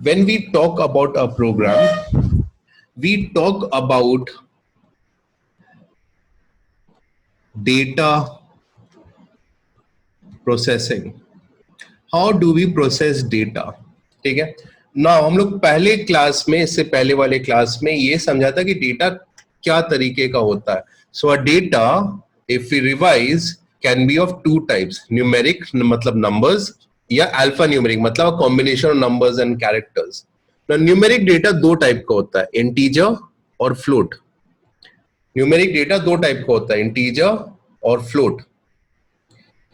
when we talk about a program, we talk about data processing. How do we process data? ठीक है ना, हम लोग पहले क्लास में, इससे पहले वाले क्लास में ये समझा था कि डेटा क्या तरीके का होता है. So a data, if we revise, can be of two types. Numeric मतलब नंबर्स, या अल्फा न्यूमेरिक मतलब combination of numbers and characters. Numeric data दो टाइप का होता है, इंटीजर और फ्लोट. न्यूमेरिक डेटा दो टाइप का होता है, इंटीजर और फ्लोट.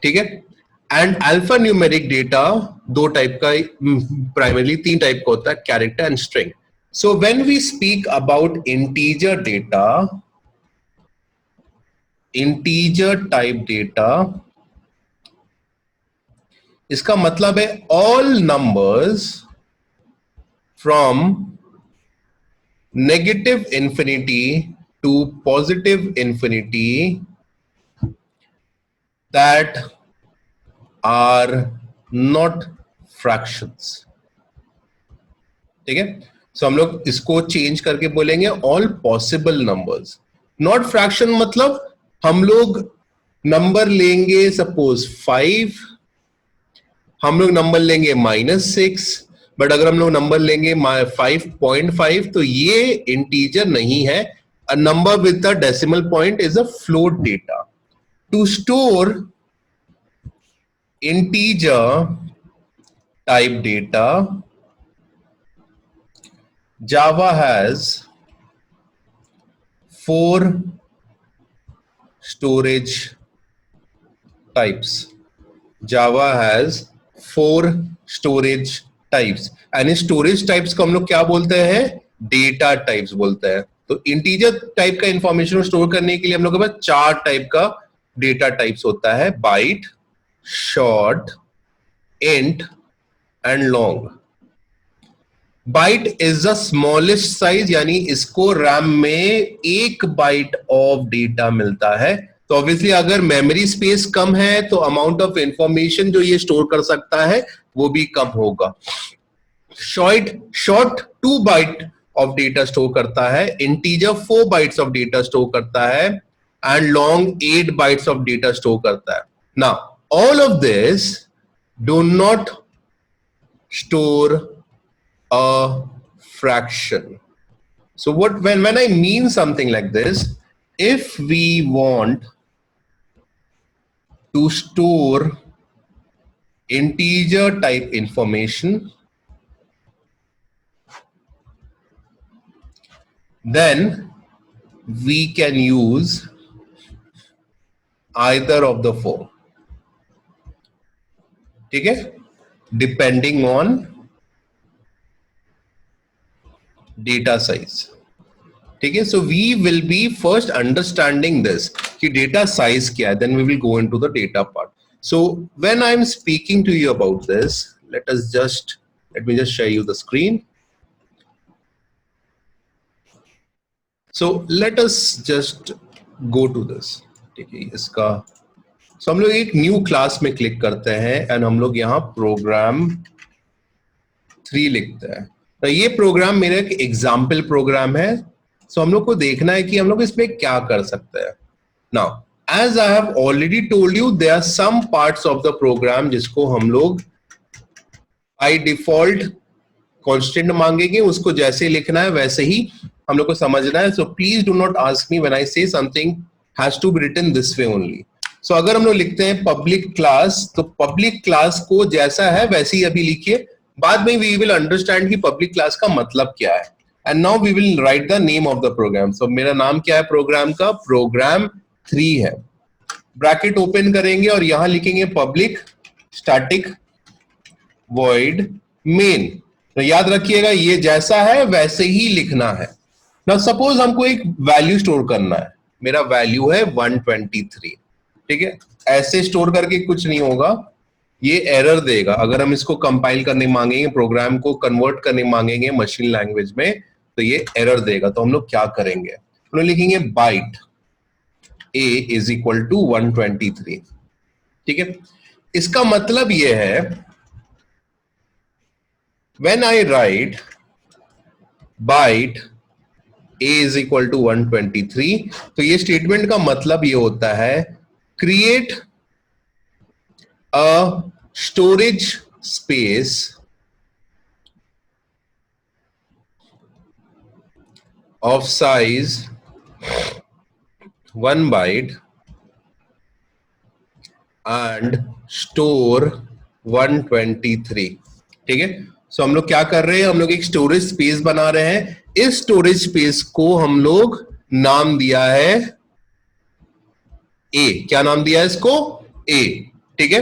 ठीक है. एंड अल्फा न्यूमेरिक डेटा दो टाइप का, प्राइमरली तीन टाइप का होता है, character and string. So when we speak about integer data, integer type data, इसका मतलब है all numbers from negative infinity to positive infinity that are not fractions. ठीक है. सो हम लोग इसको चेंज करके बोलेंगे all possible numbers. Not fraction मतलब हम लोग नंबर लेंगे सपोज 5, हम लोग नंबर लेंगे -6, बट अगर हम लोग नंबर लेंगे 5.5 तो ये इंटीजर नहीं है. A number with a decimal point is a float data. To store integer type data, Java has 4 storage types. Java has 4 storage types. and इस storage types को हम लोग क्या बोलते हैं? Data types बोलते हैं. तो integer type का इंफॉर्मेशन स्टोर करने के लिए हम लोग के पास 4 टाइप का डेटा टाइप्स होता है, bite, short, int and long. Byte is the smallest size, यानी इसको RAM में 1 बाइट ऑफ डेटा मिलता है. तो ऑब्वियसली अगर मेमोरी स्पेस कम है तो अमाउंट ऑफ इंफॉर्मेशन जो ये स्टोर कर सकता है वो भी कम होगा. Short 2 byte of data store करता है, integer 4 bytes of data store करता है, and long 8 bytes of data store करता है. Now all of this do not store a fraction. So when I mean something like this, if we want to store integer type information, then we can use either of the four. ठीक है, depending on data size. ठीक है. So we will be first understanding this कि data size क्या है, then we will go into the data part. So when I am speaking to you about this, let me just share you the screen. So let us just go to this. ठीक है. इसका सो हम लोग एक new class में click करते हैं and हम लोग यहाँ प्रोग्राम 3 लिखते हैं. तो ये प्रोग्राम मेरा एक एग्जाम्पल प्रोग्राम है. सो हम लोग को देखना है कि हम लोग इसमें क्या कर सकते हैं. Now as I have already told you, there are some parts of the program जिसको हम लोग बाय डिफॉल्ट कांस्टेंट मांगेंगे, उसको जैसे लिखना है वैसे ही हम लोग को समझना है. So please do not ask me when I say something has to be written this way only. So अगर हम लोग लिखते हैं पब्लिक क्लास, तो पब्लिक क्लास को जैसा है वैसे ही अभी लिखिए. बाद में वी विल अंडरस्टैंड कि पब्लिक क्लास का मतलब क्या है. And now we will write the name of the program. So मेरा नाम क्या है प्रोग्राम का? प्रोग्राम 3 है. ब्रैकेट ओपन करेंगे और यहां लिखेंगे पब्लिक स्टैटिक वॉइड मेन. तो याद रखिएगा ये जैसा है वैसे ही लिखना है. नाउ सपोज हमको एक वैल्यू स्टोर करना है. मेरा वैल्यू है 123. ठीक है. ऐसे स्टोर करके कुछ नहीं होगा, ये एरर देगा. अगर हम इसको कंपाइल करने मांगेंगे, प्रोग्राम को कन्वर्ट करने मांगेंगे मशीन लैंग्वेज में, तो ये एरर देगा. तो हम लोग क्या करेंगे? हम लोग लिखेंगे byte a is equal to 123. ठीक है. इसका मतलब ये है when I write byte a is equal to 123, तो ये स्टेटमेंट का मतलब ये होता है create a storage space of size 1 byte and store 123। ठीक है, सो हम लोग क्या कर रहे हैं, हम लोग एक स्टोरेज स्पेस बना रहे हैं। इस स्टोरेज स्पेस को हम लोग नाम दिया है ए। क्या नाम दिया है इसको? ए। ठीक है,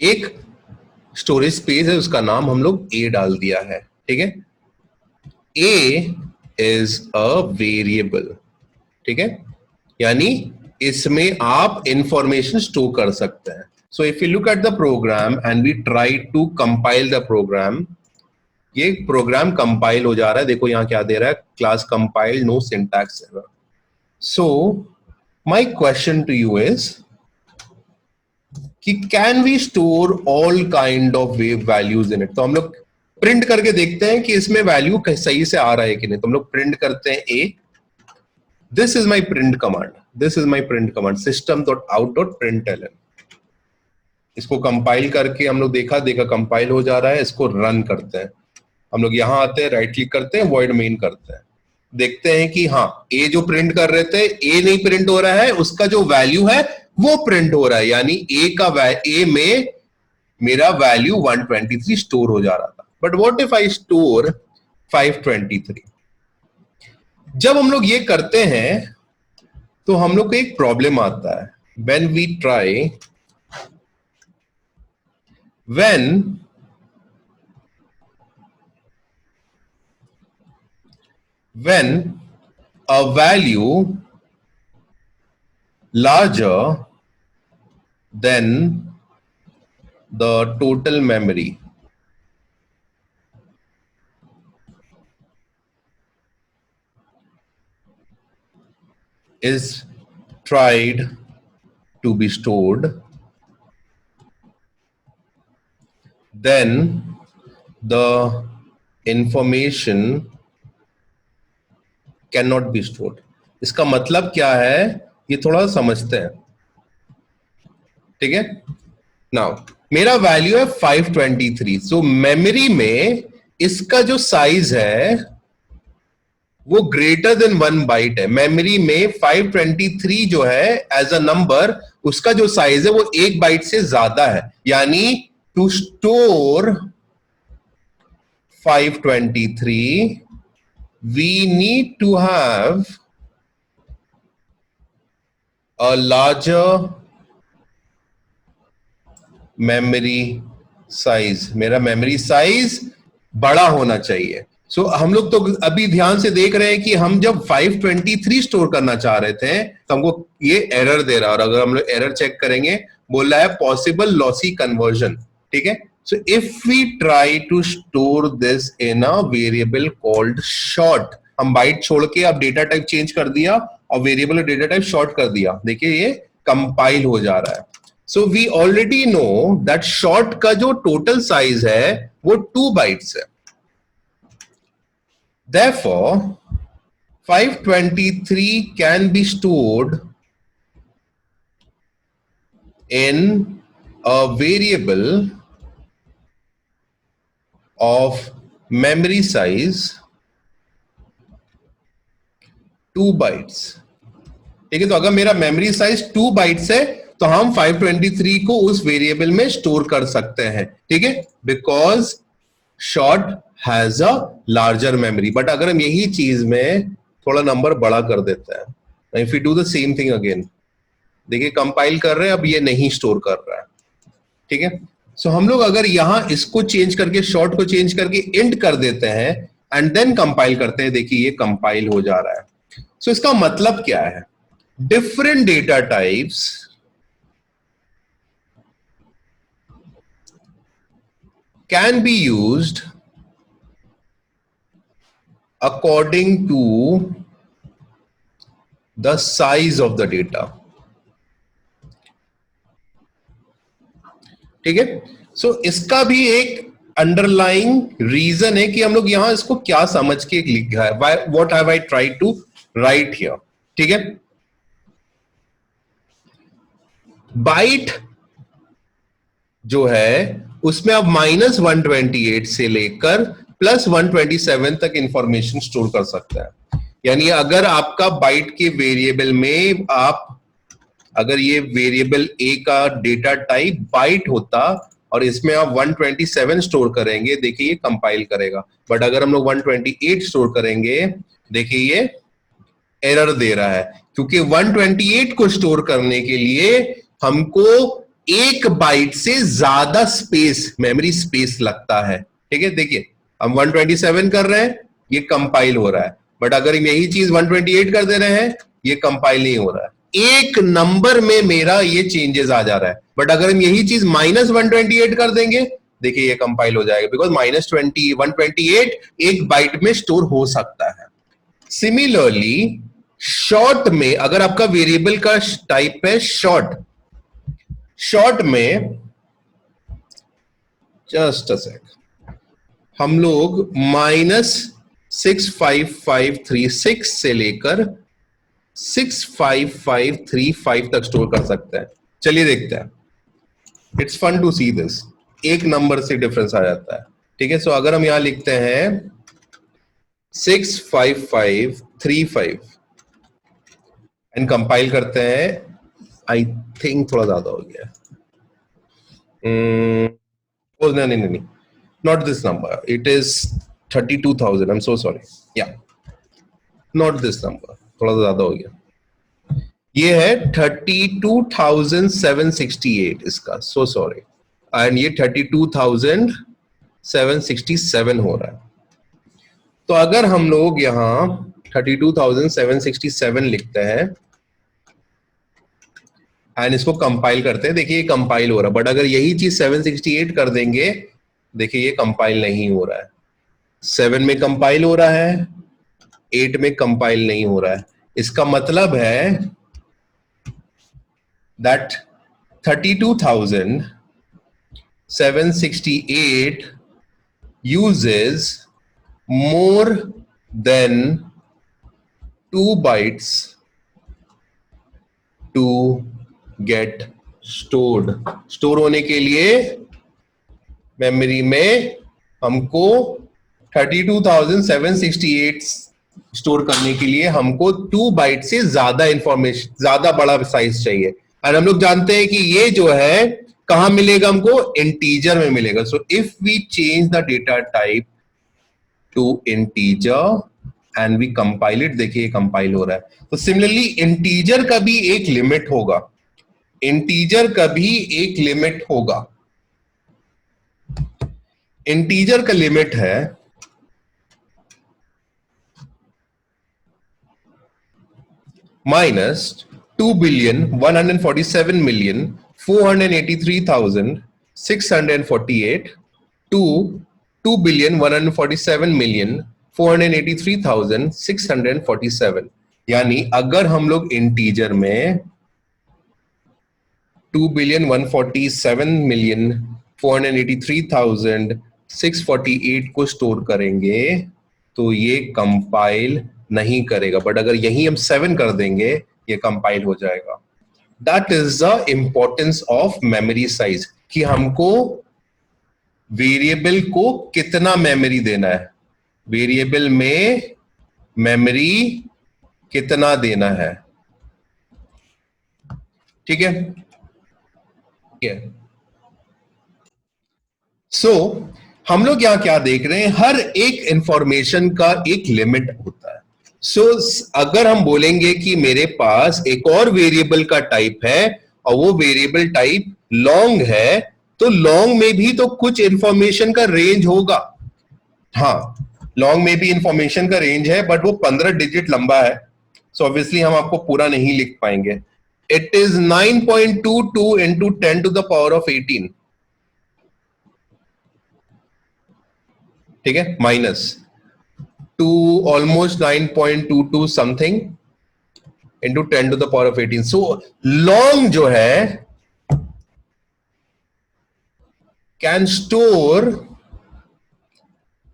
एक स्टोरेज स्पेस है, उसका नाम हम लोग ए डाल दिया है। ठीक है, ए इज अ वेरिएबल। ठीक है, यानी इसमें आप इंफॉर्मेशन स्टोर कर सकते हैं। So if you look at the program and we try to compile the program, ये प्रोग्राम कंपाइल हो जा रहा है। देखो यहां क्या दे रहा है, class compile, no syntax error. So my question to you is कि can we store all kind of wave values in it. तो हम लोग प्रिंट करके देखते हैं कि इसमें वैल्यू सही से आ रहा है कि नहीं। तो हम लोग प्रिंट करते हैं ए, this is my print command, this is my print command system.out.println। इसको कंपाइल करके हम लोग देखा कंपाइल हो जा रहा है। इसको रन करते हैं, हम लोग यहां आते हैं, राइट क्लिक करते हैं, वॉइड मेन करते हैं, देखते हैं कि हाँ ए जो प्रिंट कर रहे थे ए नहीं प्रिंट हो रहा है, उसका जो वैल्यू है वो प्रिंट हो रहा है। यानी ए में मेरा वैल्यू 123 स्टोर हो जा रहा था। But what if I store 523? जब हम लोग ये करते हैं तो हम लोग को एक प्रॉब्लम आता है। When we try, when when a value larger than the total memory is tried to be stored, then the information cannot be stored। इसका मतलब क्या है, ये थोड़ा समझते हैं। ठीक है, नाउ मेरा वैल्यू है 523, सो मेमोरी में इसका जो साइज है वो ग्रेटर देन 1 बाइट है। मेमोरी में 523 जो है एज अ नंबर, उसका जो साइज है वो 1 बाइट से ज्यादा है। यानी to store 523 we need to have a larger memory size। मेरा मेमोरी साइज बड़ा होना चाहिए। सो हम लोग तो अभी ध्यान से देख रहे हैं कि हम जब 523 स्टोर करना चाह रहे थे तो हमको ये एरर दे रहा है। और अगर हम लोग एरर चेक करेंगे, बोल रहा है पॉसिबल लॉसी कन्वर्जन। ठीक है, so if we try to store this in a variable called short, हम बाइट छोड़ के अब डेटा टाइप चेंज कर दिया और वेरिएबल डेटा टाइप शॉर्ट कर दिया। देखिए ये कंपाइल हो जा रहा है। So we already know that short का जो टोटल साइज है वो 2 बाइट्स है। Therefore 523 can be stored in a variable of memory size 2 bytes। ठीक है, तो अगर मेरा मेमोरी साइज 2 बाइट्स है तो हम 523 को उस वेरिएबल में स्टोर कर सकते हैं। ठीक है, because short has a larger memory. But अगर हम यही चीज में थोड़ा नंबर बड़ा कर देते हैं, if you do the same thing again, देखिए कंपाइल कर रहे हैं, अब ये नहीं स्टोर कर रहा है। ठीक है, सो हम लोग अगर यहां इसको चेंज करके, शॉर्ट को चेंज करके इंट कर देते हैं एंड देन कंपाइल करते हैं, देखिए ये कंपाइल हो जा रहा है। सो इसका मतलब क्या है, different data types can be used according to the size of the data। ठीक है। सो इसका भी एक अंडरलाइंग रीजन है कि हम लोग यहां इसको क्या समझ के लिखा है, what have I try to write here. ठीक है, बाइट जो है उसमें आप -128 से लेकर +127 तक इंफॉर्मेशन स्टोर कर सकते हैं। यानी अगर आपका बाइट के वेरिएबल में अगर ये वेरिएबल ए का डेटा टाइप बाइट होता और इसमें आप 127 स्टोर करेंगे, देखिए ये कंपाइल करेगा। बट अगर हम लोग 128 स्टोर करेंगे, देखिए ये एरर दे रहा है, क्योंकि 128 को स्टोर करने के लिए हमको एक बाइट से ज्यादा स्पेस, मेमोरी स्पेस लगता है। ठीक है, देखिए हम 127 कर रहे हैं, ये कंपाइल हो रहा है। बट अगर यही चीज 128 कर दे रहे हैं, ये कंपाइल नहीं हो रहा है। एक नंबर में मेरा ये चेंजेस आ जा रहा है। बट अगर हम यही चीज -128 कर देंगे, देखिए ये कंपाइल हो जाएगा, बिकॉज -128 एक बाइट में स्टोर हो सकता है। सिमिलरली शॉर्ट में, अगर आपका वेरिएबल का टाइप है शॉर्ट में, जस्ट अ सेक, हम लोग -65536 से लेकर 65535 तक स्टोर कर सकते हैं। चलिए देखते हैं, it's fun to see this. एक नंबर से डिफरेंस आ जाता है। ठीक है, सो अगर हम यहां लिखते हैं 65535 एंड कंपाइल करते हैं, आई थिंक थोड़ा ज्यादा हो गया। नहीं, not this number, it is 32,000। I am so sorry, या नॉट दिस नंबर, थोड़ा ज्यादा हो गया। ये है 32,768 इसका, सो सॉरी, एंड ये 32,767 हो रहा है। तो अगर हम लोग यहां 32,767 लिखते हैं एंड इसको कंपाइल करते हैं, देखिए ये कंपाइल हो रहा है। बट अगर यही चीज 768 कर देंगे, देखिए ये कंपाइल नहीं हो रहा है। 7 में कंपाइल हो रहा है, 8 में कंपाइल नहीं हो रहा है। इसका मतलब है that 32,768 uses more than 2 bytes to get stored। Store होने के लिए मेमोरी में हमको 32,768 स्टोर करने के लिए हमको 2 बाइट से ज्यादा इंफॉर्मेशन, ज्यादा बड़ा साइज चाहिए। और हम लोग जानते हैं कि ये जो है कहां मिलेगा हमको, इंटीजर में मिलेगा। So if we change the data type to integer and we compile it, देखिए कंपाइल हो रहा है। तो सिमिलरली इंटीजर का भी एक लिमिट होगा, इंटीजर का भी एक लिमिट होगा। इंटीजर का लिमिट है -2,147,483,648 to 2,147,483,647। यानी अगर हम लोग इंटीजर में 2,147,483,648 को स्टोर करेंगे तो ये कंपाइल नहीं करेगा। बट अगर यही हम 7 कर देंगे, ये कंपाइल हो जाएगा। That is the importance of memory size, कि हमको वेरिएबल को कितना मेमोरी देना है, वेरिएबल में मेमोरी कितना देना है। ठीक है, सो हम लोग यहां क्या देख रहे हैं, हर एक इंफॉर्मेशन का एक लिमिट होता है। सो अगर हम बोलेंगे कि मेरे पास एक और वेरिएबल का टाइप है और वो वेरिएबल टाइप लॉन्ग है, तो लॉन्ग में भी तो कुछ इंफॉर्मेशन का रेंज होगा। हाँ, लॉन्ग में भी इंफॉर्मेशन का रेंज है, बट वो 15 डिजिट लंबा है। सो ऑब्वियसली हम आपको पूरा नहीं लिख पाएंगे। It is 9.22 into 10 to the power of 18। ठीक है, minus two almost 9.22 something into 10 to the power of 18। So long जो है can store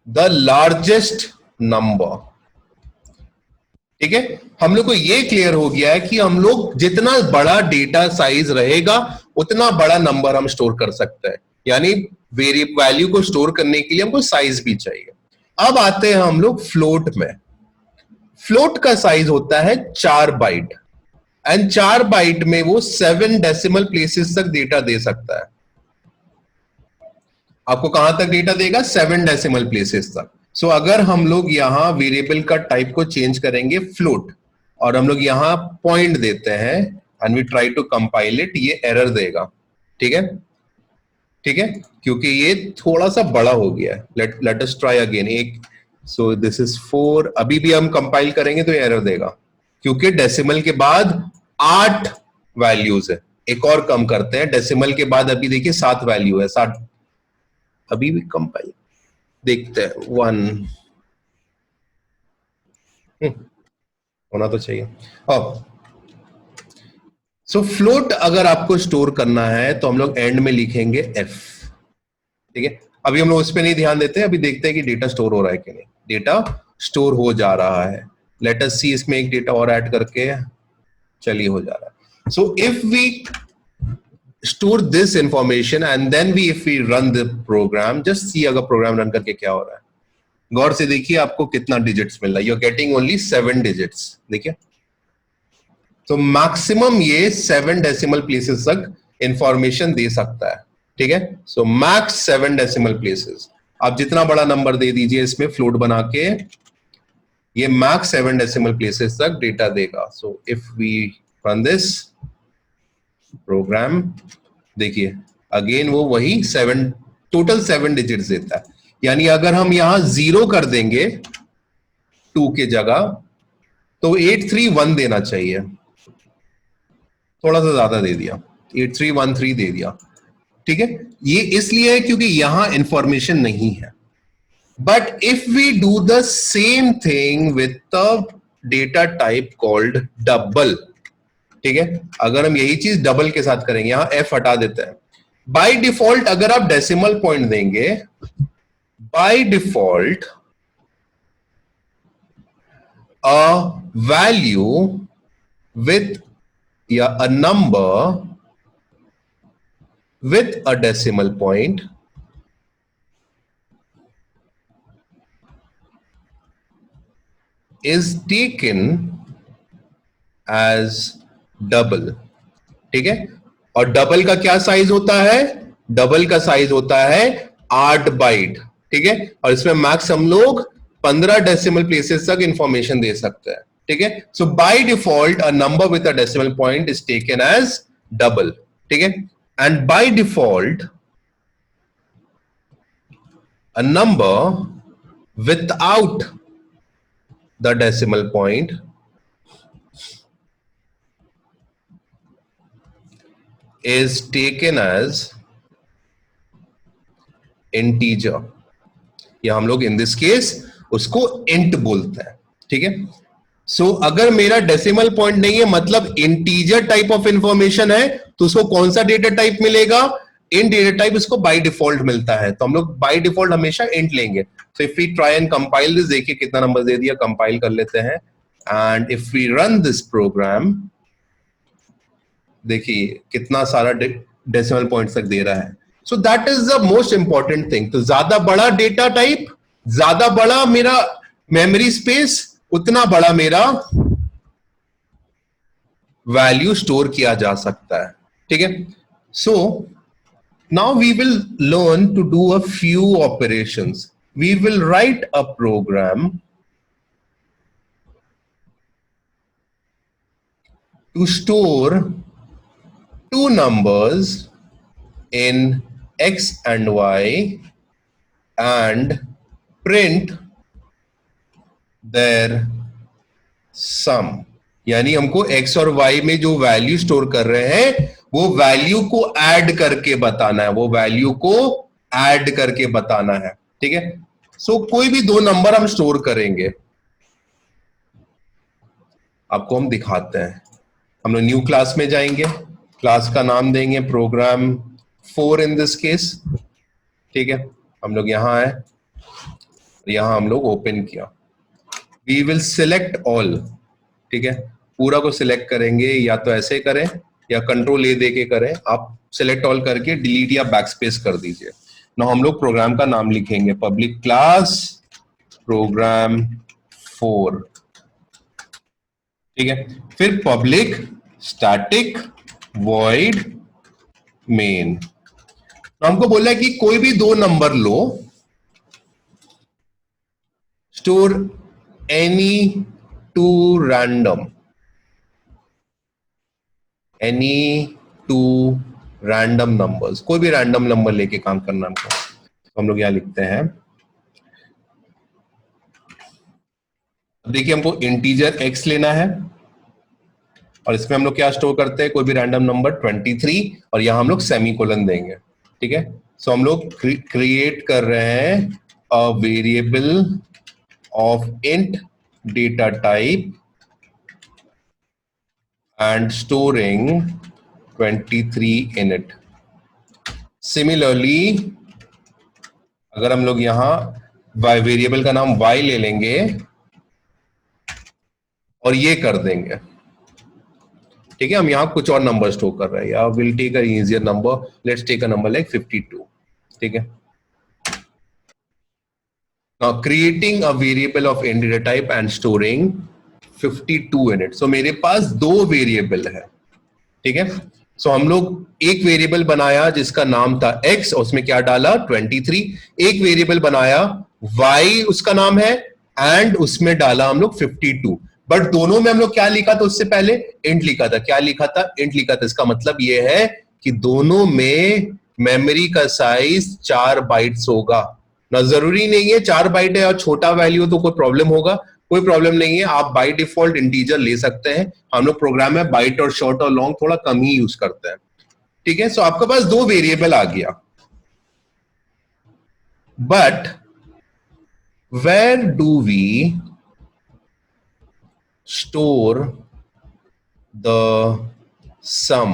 the largest number. ठीक है, हम लोग को ये क्लियर हो गया है कि हम लोग जितना बड़ा डेटा साइज रहेगा उतना बड़ा नंबर हम स्टोर कर सकते हैं, यानी वैल्यू को स्टोर करने के लिए हमको साइज भी चाहिए। अब आते हैं हम लोग फ्लोट में। फ्लोट का साइज होता है 4 बाइट, एंड 4 बाइट में वो 7 डेसिमल प्लेसेस तक डेटा दे सकता है। आपको कहां तक डेटा देगा? 7 डेसिमल प्लेसेस तक। सो अगर हम लोग यहां वेरिएबल का टाइप को चेंज करेंगे फ्लोट, और हम लोग यहां पॉइंट देते हैं and we try to compile it, ये एरर देगा। ठीक है, ठीक है, क्योंकि ये थोड़ा सा बड़ा हो गया है। Let us try again. एक, सो दिस इज 4, अभी भी हम कंपाइल करेंगे तो एरर देगा, क्योंकि डेसिमल के बाद 8 वैल्यूज है। एक और कम करते हैं, डेसिमल के बाद अभी देखिए 7 वैल्यू है, 7। अभी भी कंपाइल देखते हैं, 1 होना तो चाहिए। अब सो फ्लोट अगर आपको स्टोर करना है तो हम लोग एंड में लिखेंगे एफ। ठीक है, अभी हम लोग उस पर नहीं ध्यान देते, अभी देखते हैं कि डेटा स्टोर हो रहा है कि नहीं। डेटा स्टोर हो जा रहा है। लेट अस सी, इसमें एक डेटा और ऐड करके, चलिए हो जा रहा है। So if we store this information and then we if we run the program, just see अगर प्रोग्राम रन करके क्या हो रहा है। गौर से देखिए आपको कितना डिजिट्स मिल रहा है। You are getting only 7 digits. देखिए, तो मैक्सिमम ये 7 डेसिमल प्लेसेस तक इंफॉर्मेशन दे सकता है। ठीक है, सो मैक्स 7 डेसिमल प्लेसेस। आप जितना बड़ा नंबर दे दीजिए इसमें फ्लोट बना के, ये मैक्स 7 डेसिमल प्लेसेस तक डेटा देगा। So if we run this program, देखिए अगेन वो वही 7, टोटल 7 डिजिट्स देता है। यानी अगर हम यहां 0 कर देंगे 2 के जगह, तो 8313 देना चाहिए। थोड़ा सा ज्यादा दे दिया, 8313 दे दिया। ठीक है, ये इसलिए है क्योंकि यहां इंफॉर्मेशन नहीं है। But if we do the same thing with the data type called double, ठीक है, अगर हम यही चीज डबल के साथ करेंगे, यहां एफ हटा देते हैं। बाय डिफॉल्ट अगर आप डेसिमल पॉइंट देंगे, by default a value with या a number with a decimal point is taken as double। ठीक है, और डबल का क्या साइज होता है? डबल का साइज होता है 8 बाइट। ठीक है, और इसमें मैक्स हम लोग 15 डेसिमल प्लेसेस तक इंफॉर्मेशन दे सकते हैं। ठीक है, so by default a number with a decimal point is taken as double. ठीक है, and by default a number without the decimal point is taken as integer, या हम लोग इन दिस केस उसको int बोलते हैं। ठीक है, सो अगर मेरा डेसिमल पॉइंट नहीं है, मतलब इंटीजर टाइप ऑफ इंफॉर्मेशन है, तो उसको कौन सा डेटा टाइप मिलेगा? इंट डेटा टाइप उसको बाय डिफॉल्ट मिलता है, तो हम लोग बाय डिफॉल्ट हमेशा इंट लेंगे। So if we try and compile this, देखिए कितना नंबर दे दिया। कंपाइल कर लेते हैं and if we run this program, देखिए कितना सारा डेसिमल पॉइंट तक दे रहा है। So that is the most important thing. तो ज्यादा बड़ा डेटा टाइप, ज्यादा बड़ा मेरा मेमोरी स्पेस, उतना बड़ा मेरा वैल्यू स्टोर किया जा सकता है। ठीक है, so now we will learn to do a few operations. We will write a program to store 2 numbers in x and y and print their sum। यानी हमको x और y में जो वैल्यू स्टोर कर रहे हैं वो वैल्यू को ऐड करके बताना है, वो वैल्यू को ऐड करके बताना है। ठीक है, सो कोई भी 2 नंबर हम स्टोर करेंगे, आपको हम दिखाते हैं। हम लोग न्यू क्लास में जाएंगे, क्लास का नाम देंगे प्रोग्राम 4 इन दिस केस। ठीक है, हम लोग यहाँ आए, यहाँ हम लोग ओपन किया, वी विल सिलेक्ट ऑल, ठीक है, पूरा को सिलेक्ट करेंगे, या तो ऐसे करें या कंट्रोल ए दे के करें, आप सिलेक्ट ऑल करके डिलीट या बैकस्पेस कर दीजिए। ना हम लोग प्रोग्राम का नाम लिखेंगे पब्लिक क्लास प्रोग्राम 4, ठीक है, फिर पब्लिक स्टैटिक वॉइड मेन। तो हमको बोला है कि कोई भी दो नंबर लो, store any two random, any two random numbers, कोई भी रैंडम नंबर लेके काम करना हमको। तो हम लोग यहां लिखते हैं, देखिए हमको इंटीजर x लेना है और इसमें हम लोग क्या स्टोर करते हैं, कोई भी रैंडम नंबर 23, और यहां हम लोग सेमीकोलन देंगे, ठीक है। सो हम लोग क्रिएट कर रहे हैं अ variable of int data type and storing 23 in it. Similarly अगर हम लोग यहां वेरिएबल का नाम y ले लेंगे और ये कर देंगे, ठीक है, हम यहां कुछ और नंबर स्टोर कर रहे हैं, या will take a easier number, let's take a number like 52, ठीक है। Now creating a variable of int data type and storing 52 in it. सो मेरे पास दो वेरिएबल है, ठीक है। सो हम लोग एक वेरिएबल बनाया जिसका नाम था x, और उसमें क्या डाला 23, एक वेरिएबल बनाया y उसका नाम है, एंड उसमें डाला हम लोग 52। बट दोनों में हम लोग क्या लिखा था, उससे पहले इंट लिखा था, क्या लिखा था, इंट लिखा था। इसका मतलब यह है कि दोनों में मेमोरी का साइज 4 बाइट्स होगा। ना जरूरी नहीं है 4 बाइट है और छोटा वैल्यू तो कोई प्रॉब्लम होगा, कोई प्रॉब्लम नहीं है, आप बाय डिफॉल्ट इंटीजर ले सकते हैं। हम लोग प्रोग्राम में बाइट और शॉर्ट और लॉन्ग थोड़ा कम ही यूज करते हैं, ठीक है। सो आपके पास दो वेरिएबल आ गया, but where do we store the sum?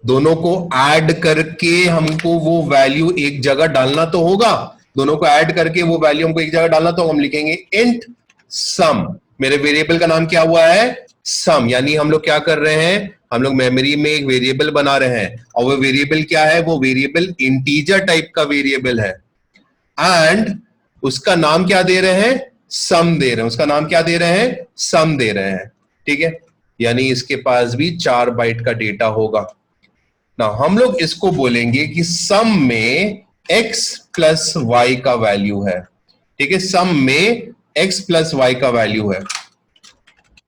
दोनों को ऐड करके हमको वो वैल्यू एक जगह डालना तो होगा, दोनों को ऐड करके वो वैल्यू हमको एक जगह डालना, तो हम लिखेंगे इंट सम। मेरे वेरिएबल का नाम क्या हुआ है, सम, यानी हम लोग क्या कर रहे हैं, हम लोग मेमोरी में एक वेरिएबल बना रहे हैं, और वो वेरिएबल क्या है, वो वेरिएबल इंटीजर टाइप का वेरिएबल है, एंड उसका नाम क्या दे रहे हैं, सम दे रहे हैं, उसका नाम क्या दे रहे हैं, सम दे रहे हैं, ठीक है। यानी इसके पास भी 4 बाइट का डेटा होगा ना। हम लोग इसको बोलेंगे कि सम में x प्लस वाई का वैल्यू है, ठीक है, सम में x प्लस वाई का वैल्यू है,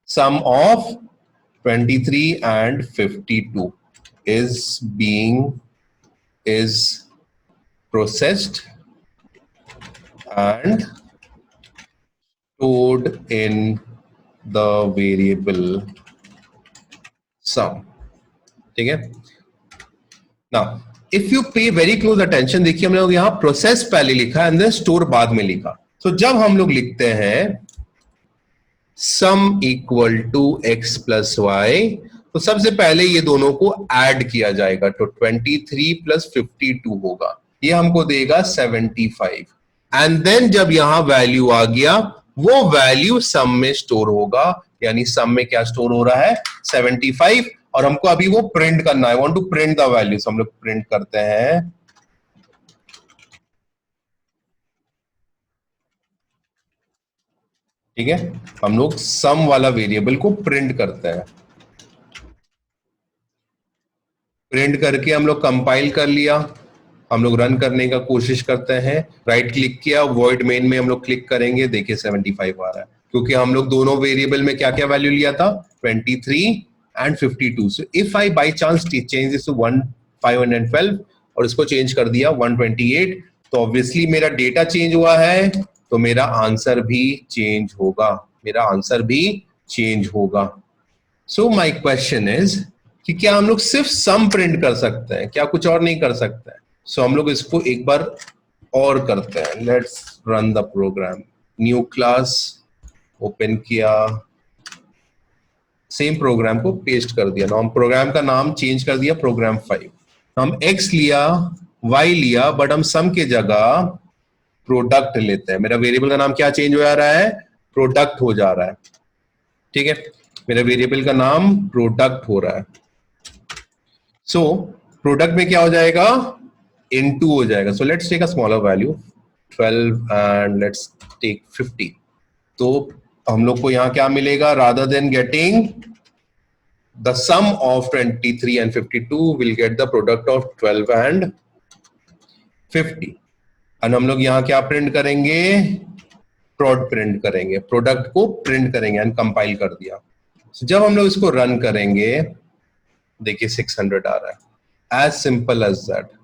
सम of 23 and 52 is processed and stored in the variable sum, ठीक है ना। इफ यू पे वेरी क्लोज अटेंशन, देखिए हम लोग यहां प्रोसेस पहले लिखा है, अंदर स्टोर बाद में लिखा। तो जब हम लोग लिखते हैं sum equal to X plus Y, तो सबसे पहले ये दोनों को ऐड किया जाएगा, तो 23 प्लस 52 होगा, ये हमको देगा 75, एंड देन जब यहां वैल्यू आ गया, वो वैल्यू सम में स्टोर होगा, यानी सम में क्या स्टोर हो रहा है 75, और हमको अभी वो प्रिंट करना है, want to print the values, हम लोग प्रिंट करते हैं, ठीक है, हम लोग सम वाला वेरिएबल को प्रिंट करते हैं, प्रिंट करके हम लोग कंपाइल कर लिया, हम लोग रन करने का कोशिश करते हैं, राइट क्लिक किया, वॉइड मेन में हम लोग क्लिक करेंगे, देखिए 75 आ रहा है, क्योंकि हम लोग दोनों वेरिएबल में क्या क्या वैल्यू लिया था 23 and 52। So if I by chance change this to 512 और इसको चेंज कर दिया 128, तो ऑब्वियसली मेरा डेटा चेंज हुआ है, तो मेरा आंसर भी चेंज होगा, मेरा आंसर भी चेंज होगा। सो माय क्वेश्चन इज कि क्या हम लोग सिर्फ सम प्रिंट कर सकते हैं, क्या कुछ और नहीं कर सकते हैं? सो हम लोग इसको एक बार और करते हैं, let's run the program, new class open किया, सेम प्रोग्राम को पेस्ट कर दिया, नाम प्रोग्राम का नाम चेंज कर दिया, प्रोग्राम 5, हम x लिया, y लिया, बट हम सम की जगह प्रोडक्ट लेते हैं। मेरा वेरिएबल का नाम क्या चेंज हो जा रहा है? प्रोडक्ट हो जा रहा है। ठीक है, मेरा वेरिएबल का नाम प्रोडक्ट हो रहा है। सो प्रोडक्ट में क्या हो जाएगा? इनटू हो जाएगा। So let's take a smaller value 12 and let's take 50। तो हम लोग को यहां क्या मिलेगा? Rather than getting the sum of 23 and 52 will get the product of 12 and 50। और हम लोग यहां क्या प्रिंट करेंगे? प्रोड प्रिंट करेंगे, प्रोडक्ट को प्रिंट करेंगे एंड कंपाइल कर दिया। So, जब हम लोग इसको रन करेंगे, देखिए 600 आ रहा है। As simple as that.